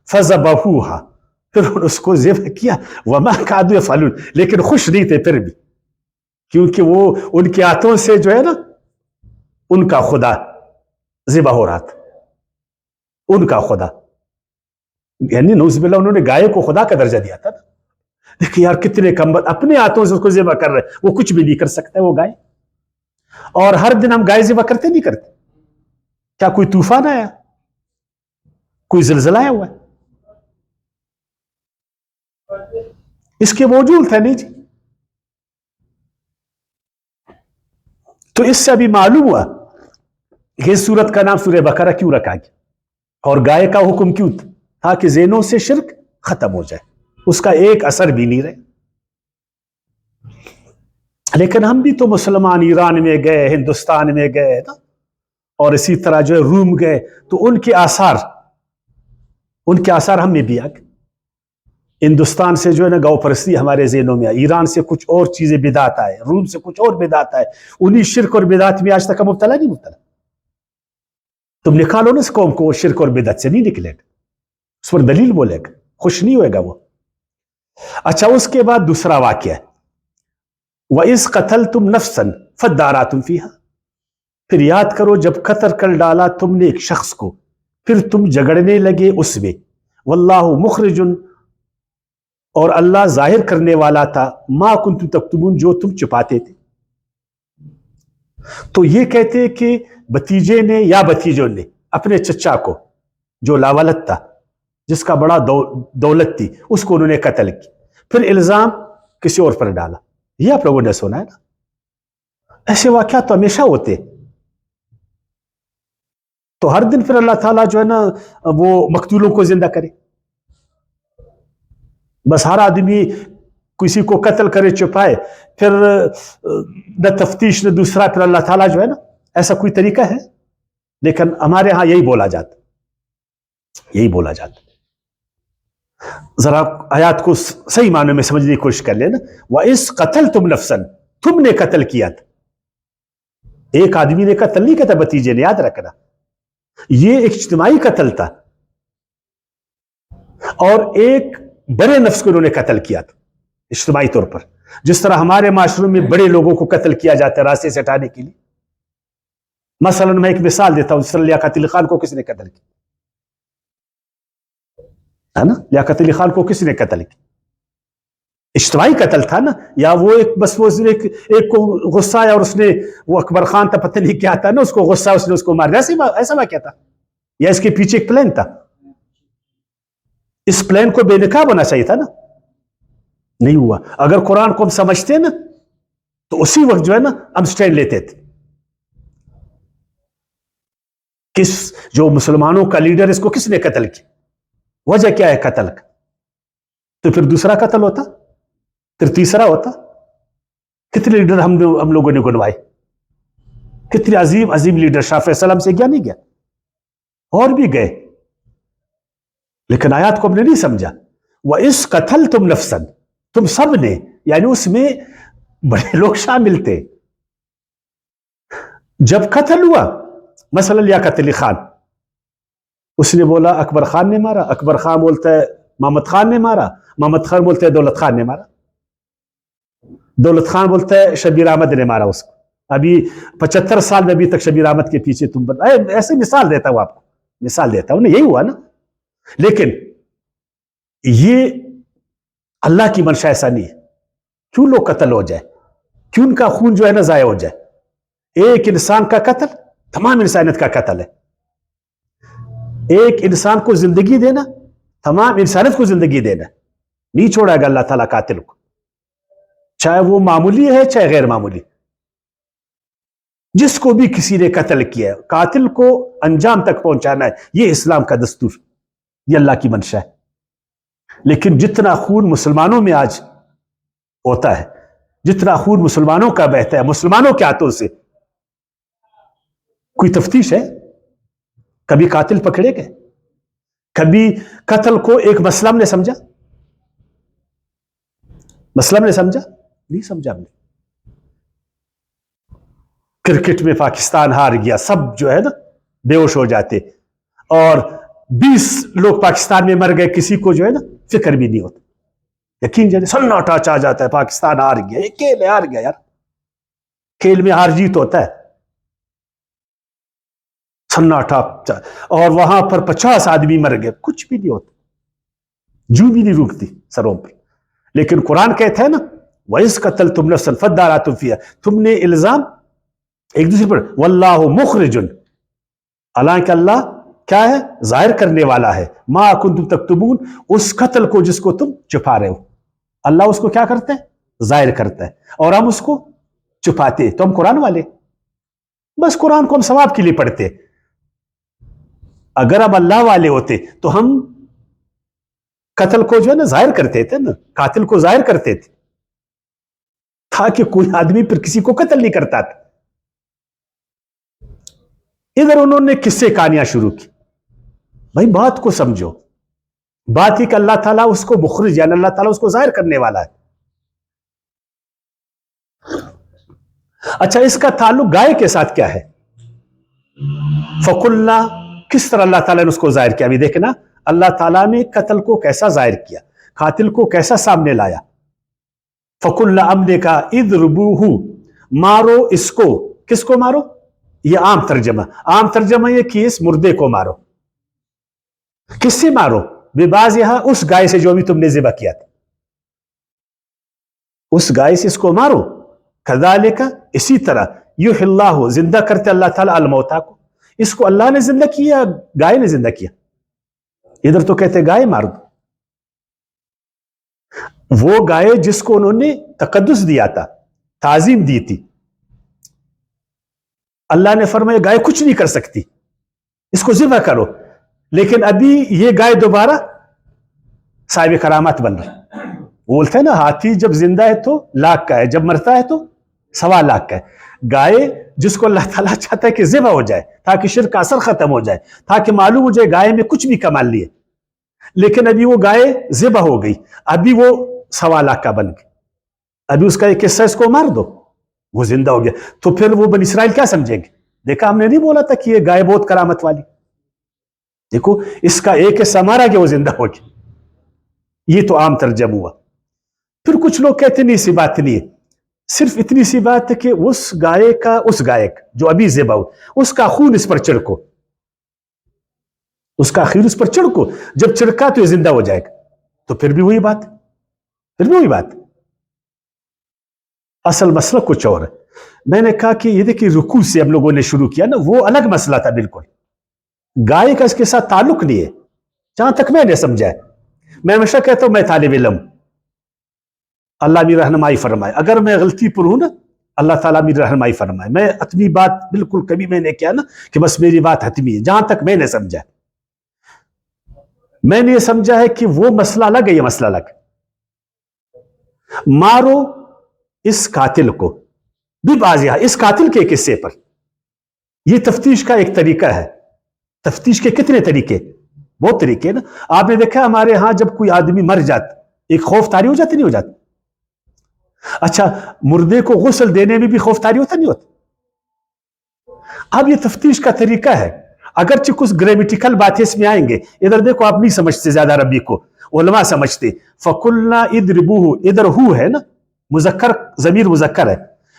فذبحوها، پھر اس کو ذبح کیا. وما كادوا يفعلون، لیکن خوش نہیں تھے پھر بھی، کیونکہ وہ ان کے ہاتھوں سے جو ہے نا ان کا خدا ذبح ہو رہا تھا. ان کا خدا، یعنی نعوذ باللہ انہوں نے گائے کو خدا کا درجہ دیا تھا. دیکھیں یار کتنے کم، اپنے ہاتھوں سے اس کو ذبح کر رہے، وہ کچھ بھی نہیں کر سکتا وہ گائے. اور ہر دن ہم گائے ذبح کرتے نہیں کرتے؟ کیا کوئی طوفان آیا، کوئی زلزلہ آیا ہوا ہے؟ اس کے باوجود تھا نہیں جی. تو اس سے ابھی معلوم ہوا کہ اس سورت کا نام سورہ بقرہ کیوں رکھا گیا، اور گائے کا حکم کیوں تھا، تاکہ ذہنوں سے شرک ختم ہو جائے، اس کا ایک اثر بھی نہیں رہے. لیکن ہم بھی تو مسلمان ایران میں گئے، ہندوستان میں گئے نا، اور اسی طرح جو ہے روم گئے تو ان کے آثار ہم میں بھی آ گئے. ہندوستان سے جو ہے نا گاؤں پرستی ہمارے ذہنوں میں آئی، ایران سے کچھ اور چیزیں بدعت آئے، روم سے کچھ اور بدعت آئے. انہی شرک اور بدعت میں آج تک ہم مبتلا نہیں مبتلا. تم نکالو نا اس قوم کو شرک اور بدعت سے، نہیں نکلے گا. اس پر دلیل بولے گا، خوش نہیں ہوئے گا وہ. اچھا، اس کے بعد دوسرا واقعہ ہے وَإِذْ قَتَلْتُمْ نَفْسًا فَادَّارَأْتُمْ فِيهَا. پھر یاد کرو جب قتل کر ڈالا تم نے ایک شخص کو، پھر تم جھگڑنے لگے اس میں. واللہ مخرج، اور اللہ ظاہر کرنے والا تھا ما کنتم تکتمون، جو تم چھپاتے تھے. تو یہ کہتے ہیں کہ بھتیجے نے یا بھتیجوں نے اپنے چچا کو جو لاولد تھا، جس کا بڑا دولت تھی، اس کو انہوں نے قتل کی، پھر الزام کسی اور پر ڈالا. یہ آپ لوگوں نے سنا ہے نا. ایسے واقعات تو ہمیشہ ہوتے. تو ہر دن پھر اللہ تعالیٰ جو ہے نا وہ مقتولوں کو زندہ کرے. بس ہر آدمی کسی کو قتل کرے چھپائے، پھر نہ تفتیش نہ دوسرا، پھر اللہ تعالیٰ جو ہے نا، ایسا کوئی طریقہ ہے؟ لیکن ہمارے ہاں یہی بولا جاتا. ذرا آیات کو صحیح معنی میں سمجھنے کی کوشش کر لینا. وَإِذْ قَتَلْتُمْ نَفْسًا، تم نے قتل کیا تھا. ایک آدمی نے قتل نہیں کیا تھا بھتیجے نے، یاد رکھنا. یہ ایک اجتماعی قتل تھا، اور ایک بڑے نفس کو انہوں نے قتل کیا تھا اجتماعی طور پر. جس طرح ہمارے معاشروں میں بڑے لوگوں کو قتل کیا جاتا ہے راستے سے ہٹانے کے لیے. مثلا میں ایک مثال دیتا ہوں، جس طرح لیاقت علی خان کو کس نے قتل کیا ہے نا؟ لیاقت علی خان کو کس نے قتل کیا؟ اجتماعی قتل تھا نا. یا وہ ایک کو غصہ آیا اور اس نے، وہ اکبر خان تھا پتہ نہیں کیا تھا نا، اس کو غصہ، اس نے اس کو مار دیا. ایسا واقعہ تھا، یا اس کے پیچھے ایک پلان تھا. اس پلان کو بے نقاب ہونا چاہیے تھا نا، نہیں ہوا. اگر قرآن کو ہم سمجھتے نا تو اسی وقت جو ہے نا ہم سٹینڈ لیتے تھے. جو مسلمانوں کا لیڈر، اس کو کس نے قتل کیا، وجہ کیا ہے قتل کا؟ تو پھر دوسرا قتل ہوتا، پھر تیسرا ہوتا. کتنے لیڈر ہم لوگوں نے گنوائے، کتنے عظیم عظیم لیڈر. شاہ فیصل ہم سے گیا نہیں گیا، اور بھی گئے، لیکن آیات کو ہم نے نہیں سمجھا. وَإِذْ قَتَلْتُمْ نَفْسًا، تم سب نے، یعنی اس میں بڑے لوگ شامل تھے. جب قتل ہوا، مثلا لیاقت علی خان، اس نے بولا اکبر خان نے مارا، اکبر خان بولتا ہے محمد خان نے مارا، محمد خان بولتا ہے دولت خان نے مارا، دولت خان بولتا ہے شبیر احمد نے مارا اس کو. ابھی 75 سال میں ابھی تک شبیر احمد کے پیچھے تم ایسے مثال دیتا ہوں، آپ کو مثال دیتا ہوں نا. یہی ہوا نا. لیکن یہ اللہ کی منشا ایسا نہیں ہے. کیوں لوگ قتل ہو جائے، کیوں ان کا خون جو ہے نا ضائع ہو جائے؟ ایک انسان کا قتل تمام انسانیت کا قتل ہے. ایک انسان کو زندگی دینا تمام انسانیت کو زندگی دینا. نہیں چھوڑا گا اللہ تعالیٰ قاتل کو، چاہے وہ معمولی ہے چاہے غیر معمولی. جس کو بھی کسی نے قتل کیا ہے، قاتل کو انجام تک پہنچانا ہے. یہ اسلام کا دستور، یہ اللہ کی منشا ہے. لیکن جتنا خون مسلمانوں میں آج ہوتا ہے، جتنا خون مسلمانوں کا بہتا ہے مسلمانوں کے ہاتھوں سے، کوئی تفتیش ہے؟ کبھی قاتل پکڑے گئے؟ کبھی قتل کو ایک مسئلہ نے سمجھا؟ مسئلہ نے سمجھا؟ نہیں سمجھا ہم نے. کرکٹ میں پاکستان ہار گیا، سب جو ہے نا بے ہوش ہو جاتے، اور 20 لوگ پاکستان میں مر گئے، کسی کو جو ہے نا فکر بھی نہیں ہوتا. یقین جانے سناٹا چاہ جاتا ہے، پاکستان ہار گیا. یہ کھیل ہے، ہار گیا یار، کھیل میں ہار جیت ہوتا ہے. سناٹا، اور وہاں پر 50 آدمی مر گئے، کچھ بھی نہیں ہوتا، جو بھی نہیں رکتی سروں پر. لیکن قرآن کہتا ہے نا وَإِذْ قَتَلْتُمْ نَفْسًا فَادَّارَأْتُمْ فِيهَا، تم نے الزام ایک دوسرے پر. واللہ مخرج، حالانکہ اللہ کیا ہے؟ ظاہر کرنے والا ہے. ما کنتم تکتمون، اس قتل کو جس کو تم چھپا رہے ہو. اللہ اس کو کیا کرتا ہے؟ ظاہر کرتا ہے، اور ہم اس کو چھپاتے. تو ہم قرآن والے، بس قرآن کو ہم ثواب کے لیے پڑھتے. اگر ہم اللہ والے ہوتے تو ہم قتل کو جو ہے نا ظاہر کرتے تھے نا، قاتل کو ظاہر کرتے تھے، تاکہ کوئی آدمی پھر کسی کو قتل نہیں کرتا تھا. ادھر انہوں نے قصے کہانیاں شروع کی. بھائی بات کو سمجھو, بات ہی کہ اللہ تعالیٰ اس کو مخرج یعنی اللہ تعالیٰ اس کو ظاہر کرنے والا ہے. اچھا اس کا تعلق گائے کے ساتھ کیا ہے؟ فَقُلْنَا کس طرح اللہ تعالیٰ نے اس کو ظاہر کیا؟ ابھی دیکھنا اللہ تعالیٰ نے قتل کو کیسا ظاہر کیا, قاتل کو کیسا سامنے لایا. فَقُلْنَا ہم نے کہا اِذْرِبُوهُ مارو اس کو. کس کو مارو؟ یہ عام ترجمہ یہ کہ اس مردے کو مارو. کس سے مارو؟ بِبَعْضِهَا اس گائے سے جو ابھی تم نے ذبح کیا تھا, اس گائے سے اس کو مارو. كَذَلِكَ اسی طرح يُحْيِي اللَّهُ زندہ کرتے اللہ تعالیٰ الموتیٰ کو. اس کو اللہ نے زندہ کیا, گائے نے زندہ کیا؟ ادھر تو کہتے گائے مار دو. وہ گائے جس کو انہوں نے تقدس دیا تھا, تعظیم دی تھی, اللہ نے فرمایا گائے کچھ نہیں کر سکتی, اس کو ذبح کرو. لیکن ابھی یہ گائے دوبارہ صاحب کرامات بن رہی. بولتے ہیں نا ہاتھی جب زندہ ہے تو لاکھ کا ہے, جب مرتا ہے تو 1.25 لاکھ کا ہے. گائے جس کو اللہ تعالیٰ چاہتا ہے کہ ذبح ہو جائے تاکہ شرک کا اثر ختم ہو جائے, تاکہ معلوم ہو جائے گائے میں کچھ بھی کمال نہیں ہے, لیکن ابھی وہ گائے ذبح ہو گئی, ابھی وہ 1.25 لاکھ کا بن گئی. ابھی اس کا ایک حصہ اس کو مار دو, وہ زندہ ہو گیا. تو پھر وہ بنی اسرائیل کیا سمجھیں گے؟ دیکھا ہم نے نہیں بولا تھا کہ یہ گائے بہت کرامت والی, دیکھو اس کا ایک حصہ مارا گیا, وہ زندہ ہو گیا. یہ تو عام ترجمہ ہوا. پھر کچھ لوگ کہتے نہیں ایسی بات نہیں ہے, صرف اتنی سی بات ہے کہ اس گائے کا جو ابھی ذبح ہو, اس کا خون اس پر چھڑکو, اس کا خون اس پر چھڑکو. جب چھڑکا تو یہ زندہ ہو جائے گا. تو پھر بھی وہی بات, اصل مسئلہ کچھ اور ہے. میں نے کہا کہ یہ دیکھیں رکوع سے ہم لوگوں نے شروع کیا نا, وہ الگ مسئلہ تھا بالکل. گائے کا اس کے ساتھ تعلق نہیں ہے جہاں تک میں نے سمجھا ہے. میں ہمیشہ کہتا ہوں میں طالب علم, اللہ میری رہنمائی فرمائے. اگر میں غلطی پر ہوں نا, اللہ تعالیٰ میری رہنمائی فرمائے. میں حتمی بات بالکل کبھی میں نے کیا نا کہ بس میری بات حتمی ہے, جہاں تک میں نے سمجھا ہے. میں نے یہ سمجھا ہے کہ وہ مسئلہ الگ ہے, یہ مسئلہ الگ. مارو اس قاتل کو بھی بازیہ, اس قاتل کے قصے پر. یہ تفتیش کا ایک طریقہ ہے. تفتیش کے کتنے طریقے؟ بہت طریقے نا. آپ نے دیکھا ہمارے ہاں جب کوئی آدمی مر جاتا ایک خوف طاری ہو جاتی نہیں ہو جاتی؟ اچھا مردے کو غسل دینے میں بھی خوف طاری ہوتا نہیں ہوتا؟ اب یہ تفتیش کا طریقہ ہے. اگرچہ کچھ گرامیٹیکل باتیں اس میں آئیں گے, ادھر دیکھو آپ نہیں سمجھتے زیادہ عربی کو, علماء سمجھتے. فَقُلْنَا اِذْرِبُوهُ ادھر ہو ہے نا, مذکر ضمیر مذکر ہے.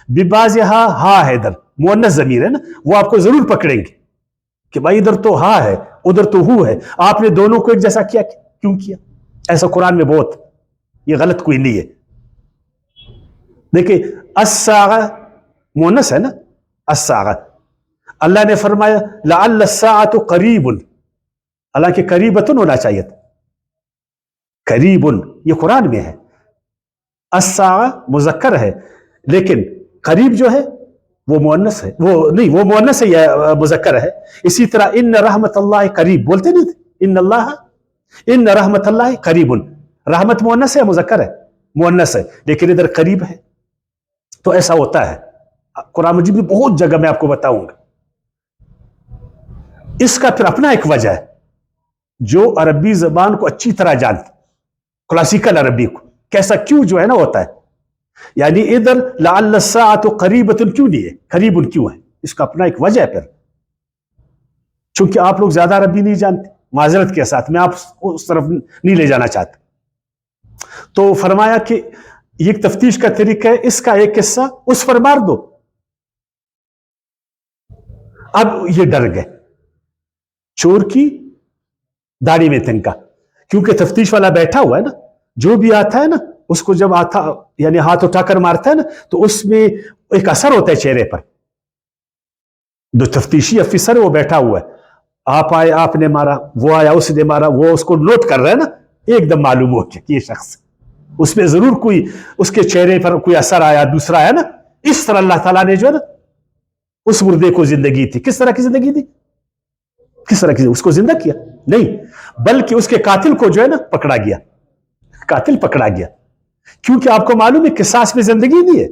بِبَعْضِهَا ہا ہے, ادھر مؤنث ضمیر ہے نا, وہ آپ کو ضرور پکڑیں گے کہ بھائی ادھر تو ہا ہے ادھر تو ہو ہے. آپ نے دونوں کو ایک جیسا کیا, کیوں کیا؟ ایسا قرآن میں بہت, یہ غلط کوئی نہیں ہے. دیکھیں الساعہ مؤنث ہے نا, الساعہ. اللہ نے فرمایا لعل الساعۃ قریب, حالانکہ قریبتن ہونا چاہیے تھا, قریب یہ قرآن میں ہے. الساعہ مذکر ہے لیکن قریب جو ہے وہ مؤنث ہے, وہ نہیں وہ مؤنث ہے یا مذکر ہے. اسی طرح ان رحمت اللہ قریب بولتے نہیں تھے, ان رحمت اللہ قریب. رحمت مؤنث ہے مذکر ہے؟ مؤنث ہے, لیکن ادھر قریب ہے. تو ایسا ہوتا ہے قرآن مجید میں بہت جگہ میں آپ کو بتاؤں گا. اس کا پھر اپنا ایک وجہ ہے. جو عربی زبان کو اچھی طرح جانتے, کلاسیکل عربی کو, کیسا کیوں جو ہے نا ہوتا ہے. یعنی ادھر لعل الساعۃ قریبۃ کیوں نہیں ہے, قریب کیوں ہے, اس کا اپنا ایک وجہ ہے. پھر چونکہ آپ لوگ زیادہ عربی نہیں جانتے, معذرت کے ساتھ میں آپ اس طرف نہیں لے جانا چاہتا. تو فرمایا کہ یہ ایک تفتیش کا طریقہ ہے, اس کا ایک حصہ اس پر مار دو. اب یہ ڈر گئے چور کی داڑھی میں تنکا, کیونکہ تفتیش والا بیٹھا ہوا ہے نا, جو بھی آتا ہے نا اس کو جب آتا یعنی ہاتھ اٹھا کر مارتا ہے نا تو اس میں ایک اثر ہوتا ہے چہرے پر. جو تفتیشی افسر ہے وہ بیٹھا ہوا ہے, آپ آئے آپ نے مارا, وہ آیا اس نے مارا, وہ اس کو نوٹ کر رہا ہے نا, ایک دم معلوم ہو کہ یہ شخص, اس میں ضرور کوئی اس کے چہرے پر کوئی اثر آیا, دوسرا آیا نا. اس طرح اللہ تعالیٰ نے جو ہے نا اس مردے کو زندگی تھی. کس طرح کی زندگی دی, کس طرح کی, اس کو زندہ کیا نہیں, بلکہ اس کے قاتل کو جو ہے نا پکڑا گیا, قاتل پکڑا گیا. کیونکہ آپ کو معلوم ہے قصاص میں زندگی نہیں ہے.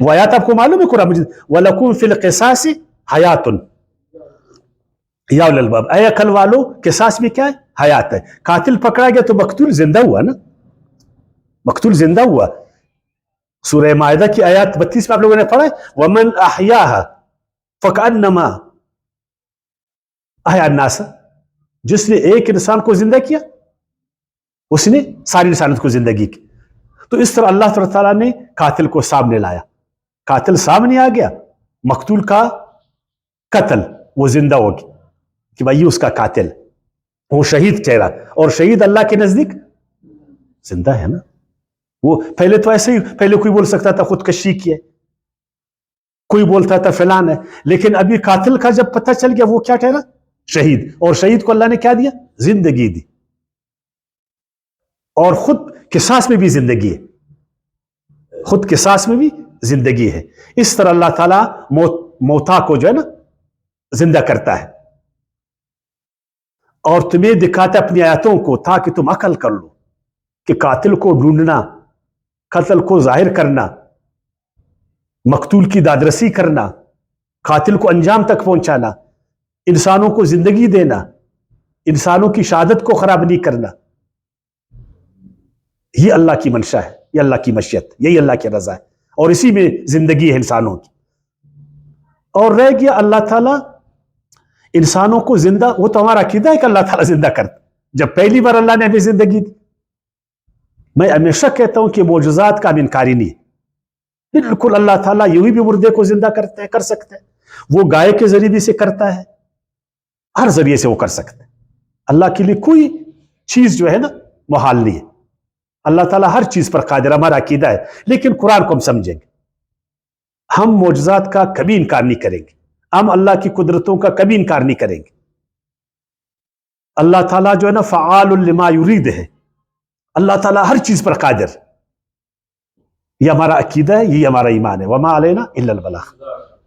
وہ آیات آپ کو معلوم ہے قرآن مجید, وَلَكُمْ فِي الْقِصَاصِ حیاتن یا اولل الباب، اے عقل والو قصاص میں کیا ہے؟ حیات ہے. قاتل پکڑا گیا تو مقتول زندہ ہوا نا، مقتول زندہ ہوا. سورہ مائدہ کی آیات 32 میں آپ لوگوں نے پڑھا ہے وَمَنْ أَحْيَاهَا فَكَأَنَّمَا أَحْيَا النَّاسَ، جس نے ایک انسان کو زندہ کیا اس نے ساری انسانیت کو زندگی کی. تو اس طرح اللہ تعالیٰ نے قاتل کو سامنے لایا، قاتل سامنے آ گیا، مقتول کا قتل، وہ زندہ ہو گیا کہ بھائی اس کا قاتل، وہ شہید چہرہ. اور شہید اللہ کے نزدیک زندہ ہے نا. وہ پہلے تو ایسے ہی، پہلے کوئی بول سکتا تھا خودکشی کی ہے، کوئی بولتا تھا فلان ہے، لیکن ابھی قاتل کا جب پتہ چل گیا وہ کیا ٹھہرا؟ شہید. اور شہید کو اللہ نے کیا دیا؟ زندگی دی. اور خود قصاص میں بھی زندگی ہے، خود قصاص میں بھی زندگی ہے. اس طرح اللہ تعالیٰ موتا کو جو ہے نا زندہ کرتا ہے اور تمہیں دکھاتا اپنی آیاتوں کو تاکہ تم عقل کر لو کہ قاتل کو ڈھونڈنا، قتل کو ظاہر کرنا، مقتول کی دادرسی کرنا، قاتل کو انجام تک پہنچانا، انسانوں کو زندگی دینا، انسانوں کی شہادت کو خراب نہیں کرنا، یہ اللہ کی منشا ہے، یہ اللہ کی مشیت، یہی اللہ کی رضا ہے، اور اسی میں زندگی ہے انسانوں کی. اور رہ گیا اللہ تعالیٰ انسانوں کو زندہ، وہ تو ہمارا عقیدہ ہے کہ اللہ تعالیٰ زندہ کرتا. جب پہلی بار اللہ نے ہمیں زندگی دی، میں ہمیشہ کہتا ہوں کہ معجزات کا ہم انکاری نہیں ہے. بالکل اللہ تعالیٰ یہی بھی مردے کو زندہ کر سکتا ہے، وہ گائے کے ذریعے بھی سے کرتا ہے، ہر ذریعے سے وہ کر سکتا ہے. اللہ کے لیے کوئی چیز جو ہے نا محال نہیں ہے. اللہ تعالیٰ ہر چیز پر قادر، ہمارا عقیدہ ہے. لیکن قرآن کو ہم سمجھیں گے، ہم معجزات کا کبھی انکار نہیں کریں گے، ہم اللہ کی قدرتوں کا کبھی انکار نہیں کریں گے. اللہ تعالیٰ جو ہے نا فعال لما یرید ہے، اللہ تعالیٰ ہر چیز پر قادر. یہ ہمارا عقیدہ ہے، یہ ہمارا ایمان ہے. وما علینا الا البلاغ.